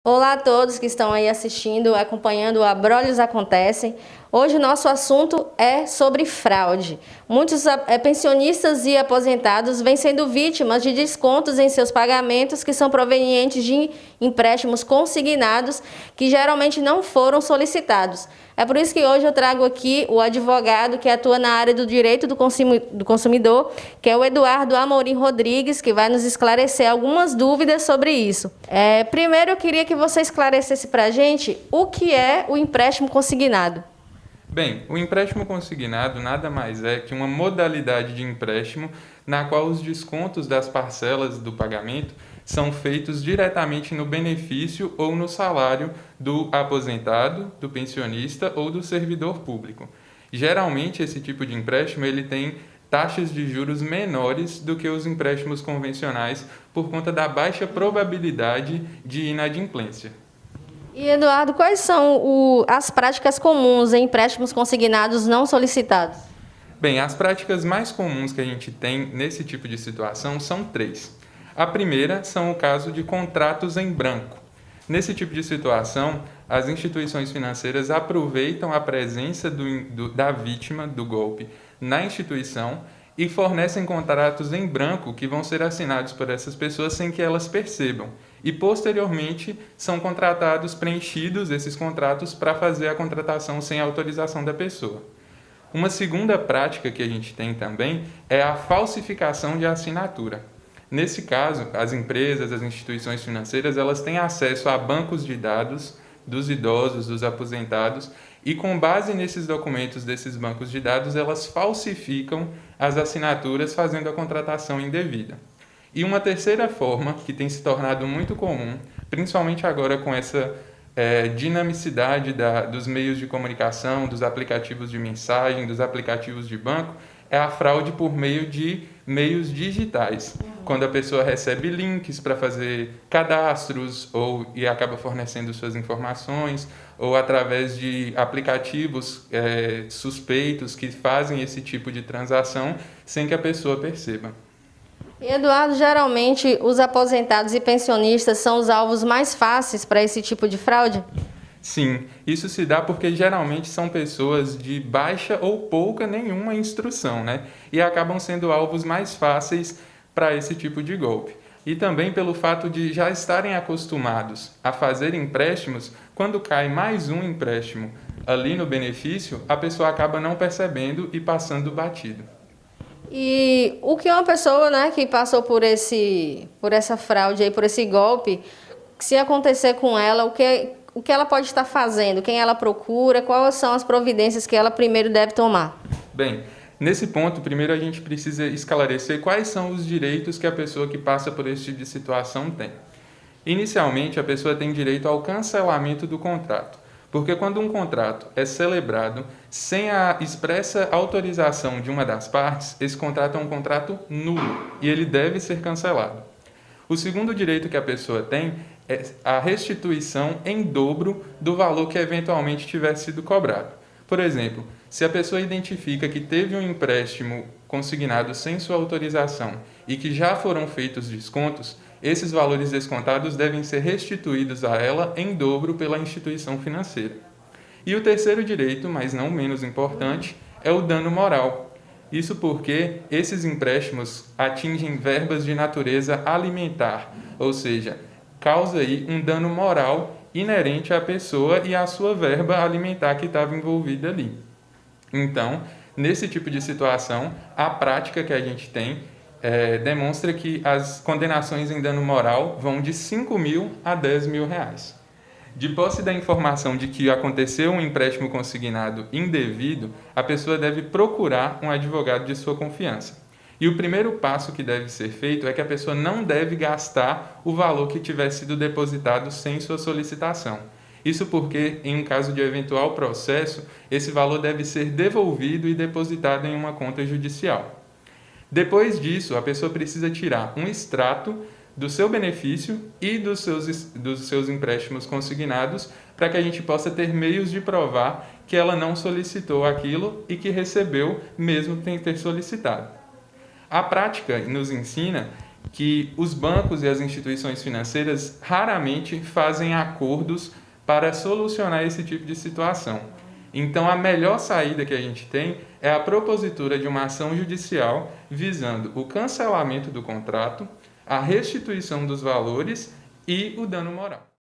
Olá a todos que estão aí assistindo, acompanhando o Abrolhos Acontecem. Hoje o nosso assunto é sobre fraude. Muitos pensionistas e aposentados vêm sendo vítimas de descontos em seus pagamentos que são provenientes de empréstimos consignados que geralmente não foram solicitados. É por isso que hoje eu trago aqui o advogado que atua na área do direito do consumidor, que é o Eduardo Amorim Rodrigues, que vai nos esclarecer algumas dúvidas sobre isso. Primeiro eu queria que você esclarecesse para a gente o que é o empréstimo consignado. Bem, o empréstimo consignado nada mais é que uma modalidade de empréstimo na qual os descontos das parcelas do pagamento são feitos diretamente no benefício ou no salário do aposentado, do pensionista ou do servidor público. Geralmente, esse tipo de empréstimo ele tem taxas de juros menores do que os empréstimos convencionais por conta da baixa probabilidade de inadimplência. E Eduardo, quais são as práticas comuns em empréstimos consignados não solicitados? Bem, as práticas mais comuns que a gente tem nesse tipo de situação são três. A primeira são o caso de contratos em branco. Nesse tipo de situação, as instituições financeiras aproveitam a presença da vítima do golpe na instituição e fornecem contratos em branco que vão ser assinados por essas pessoas sem que elas percebam. E, posteriormente, são preenchidos esses contratos para fazer a contratação sem autorização da pessoa. Uma segunda prática que a gente tem também é a falsificação de assinatura. Nesse caso, as empresas, as instituições financeiras, elas têm acesso a bancos de dados dos idosos, dos aposentados, e com base nesses documentos desses bancos de dados, elas falsificam as assinaturas fazendo a contratação indevida. E uma terceira forma, que tem se tornado muito comum, principalmente agora com essa dinamicidade dos meios de comunicação, dos aplicativos de mensagem, dos aplicativos de banco, é a fraude por meio de meios digitais. Quando a pessoa recebe links para fazer cadastros e acaba fornecendo suas informações, ou através de aplicativos suspeitos que fazem esse tipo de transação sem que a pessoa perceba. E Eduardo, geralmente os aposentados e pensionistas são os alvos mais fáceis para esse tipo de fraude? Sim, isso se dá porque geralmente são pessoas de baixa ou pouca nenhuma instrução, né? E acabam sendo alvos mais fáceis para esse tipo de golpe. E também pelo fato de já estarem acostumados a fazer empréstimos, quando cai mais um empréstimo ali no benefício, a pessoa acaba não percebendo e passando batido. E o que uma pessoa, né, que passou por essa fraude aí, por esse golpe, se acontecer com ela, o que ela pode estar fazendo, quem ela procura, quais são as providências que ela primeiro deve tomar? Bem, nesse ponto, primeiro a gente precisa esclarecer quais são os direitos que a pessoa que passa por esse tipo de situação tem. Inicialmente, a pessoa tem direito ao cancelamento do contrato, porque quando um contrato é celebrado sem a expressa autorização de uma das partes, esse contrato é um contrato nulo e ele deve ser cancelado. O segundo direito que a pessoa tem é a restituição em dobro do valor que eventualmente tiver sido cobrado. Por exemplo, se a pessoa identifica que teve um empréstimo consignado sem sua autorização e que já foram feitos descontos, esses valores descontados devem ser restituídos a ela em dobro pela instituição financeira. E o terceiro direito, mas não menos importante, é o dano moral. Isso porque esses empréstimos atingem verbas de natureza alimentar, ou seja, causa aí um dano moral inerente à pessoa e à sua verba alimentar que estava envolvida ali. Então, nesse tipo de situação, a prática que a gente tem demonstra que as condenações em dano moral vão de 5 mil a 10 mil reais. De posse da informação de que aconteceu um empréstimo consignado indevido, a pessoa deve procurar um advogado de sua confiança. E o primeiro passo que deve ser feito é que a pessoa não deve gastar o valor que tiver sido depositado sem sua solicitação. Isso porque, em um caso de eventual processo, esse valor deve ser devolvido e depositado em uma conta judicial. Depois disso, a pessoa precisa tirar um extrato do seu benefício e dos seus empréstimos consignados para que a gente possa ter meios de provar que ela não solicitou aquilo e que recebeu mesmo sem ter solicitado. A prática nos ensina que os bancos e as instituições financeiras raramente fazem acordos para solucionar esse tipo de situação. Então, a melhor saída que a gente tem é a propositura de uma ação judicial visando o cancelamento do contrato, a restituição dos valores e o dano moral.